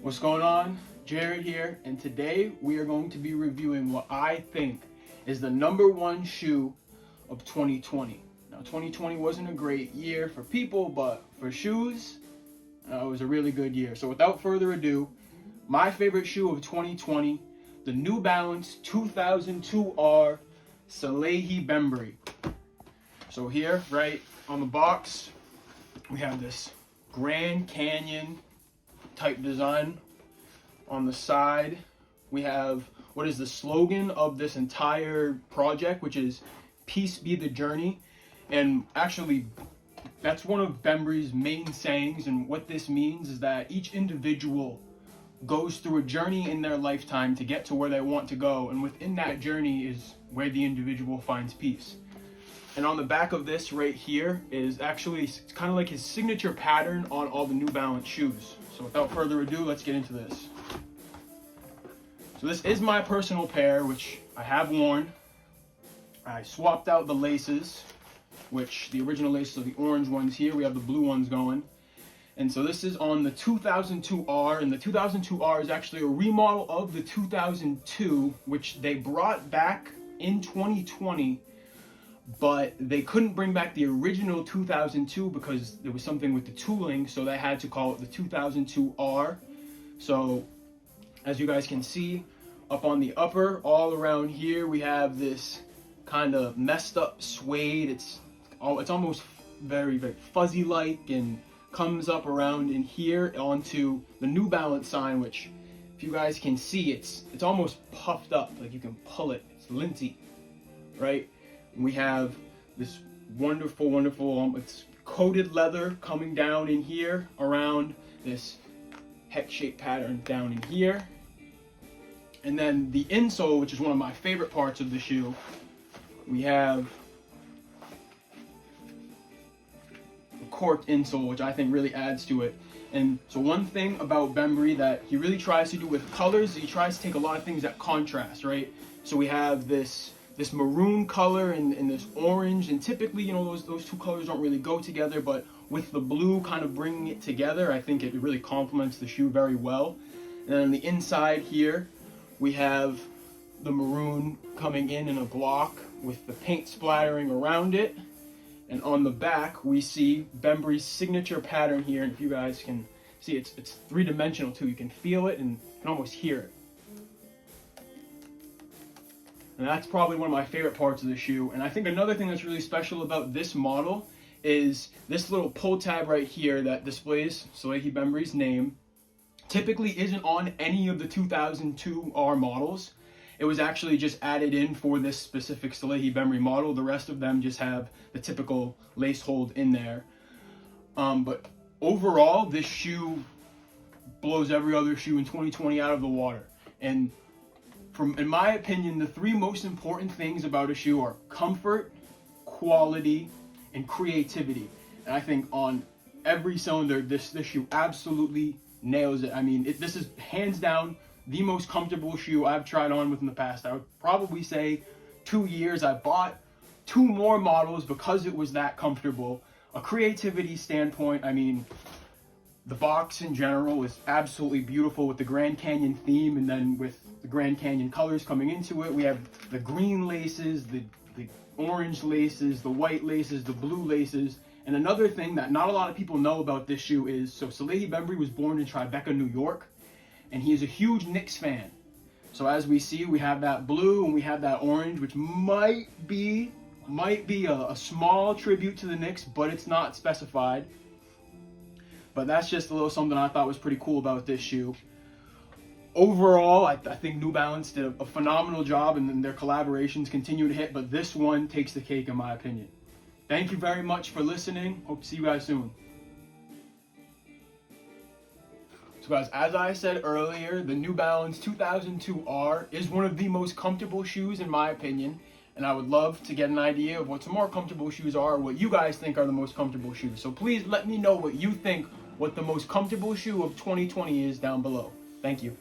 What's going on? Jared here, and today we are going to be reviewing what I think is the #1 shoe of 2020. Now, 2020 wasn't a great year for people, but for shoes, it was a really good year. So without further ado, my favorite shoe of 2020, the New Balance 2002R Salehe Bembury. So here, right on the box, we have this Grand Canyon type design. On the side, we have what is the slogan of this entire project, which is "Peace be the journey." And actually, that's one of Bembury's main sayings. And what this means is that each individual goes through a journey in their lifetime to get to where they want to go. And within that journey is where the individual finds peace. And on the back of this right here is actually, it's kind of like his signature pattern on all the New Balance shoes. So without further ado, let's get into this. So this is my personal pair, which I have worn. I swapped out the laces, which the original laces are the orange ones here. We have the blue ones going. And so this is on the 2002R, and the 2002R is actually a remodel of the 2002, which they brought back in 2020, but they couldn't bring back the original 2002 because there was something with the tooling, so they had to call it the 2002R. So as you guys can see, up on the upper, all around here, we have this kind of messed up suede. It's almost very, very fuzzy-like, and comes up around in here onto the New Balance sign, which if you guys can see, it's almost puffed up, like you can pull it. It's linty, right? And we have this wonderful, it's coated leather coming down in here around this hex-shaped pattern down in here. And then the insole, which is one of my favorite parts of the shoe, we have a corked insole, which I think really adds to it. And so one thing about Bembury that he really tries to do with colors, he tries to take a lot of things that contrast, right? So we have this maroon color and this orange, and typically, you know, those two colors don't really go together, but with the blue kind of bringing it together, I think it really complements the shoe very well. And then on the inside here, we have the maroon coming in a block with the paint splattering around it. And on the back, we see Bembury's signature pattern here. And if you guys can see, it's three-dimensional too. You can feel it and you can almost hear it. And that's probably one of my favorite parts of the shoe. And I think another thing that's really special about this model is this little pull tab right here that displays Salehe Bembury's name. Typically isn't on any of the 2002R models. It was actually just added in for this specific Salehe Bembury model. The rest of them just have the typical lace hold in there. But overall, this shoe blows every other shoe in 2020 out of the water. And in my opinion, the three most important things about a shoe are comfort, quality, and creativity. And I think on every cylinder, this shoe absolutely nails it. I mean, this is hands down the most comfortable shoe I've tried on within the past, I would probably say, 2 years. I bought 2 more models because it was that comfortable. A creativity standpoint, I mean, the box in general is absolutely beautiful with the Grand Canyon theme, and then with the Grand Canyon colors coming into it. We have the green laces, the orange laces, the white laces, the blue laces. And another thing that not a lot of people know about this shoe is, so Salehe Bembury was born in Tribeca, New York, and he is a huge Knicks fan. So as we see, we have that blue and we have that orange, which might be a small tribute to the Knicks, but it's not specified. But that's just a little something I thought was pretty cool about this shoe. Overall, I think New Balance did a phenomenal job, and then their collaborations continue to hit, but this one takes the cake in my opinion. Thank you very much for listening. Hope to see you guys soon. So guys, as I said earlier, the New Balance 2002R is one of the most comfortable shoes in my opinion. And I would love to get an idea of what some more comfortable shoes are, what you guys think are the most comfortable shoes. So please let me know what you think, what the most comfortable shoe of 2020 is down below. Thank you.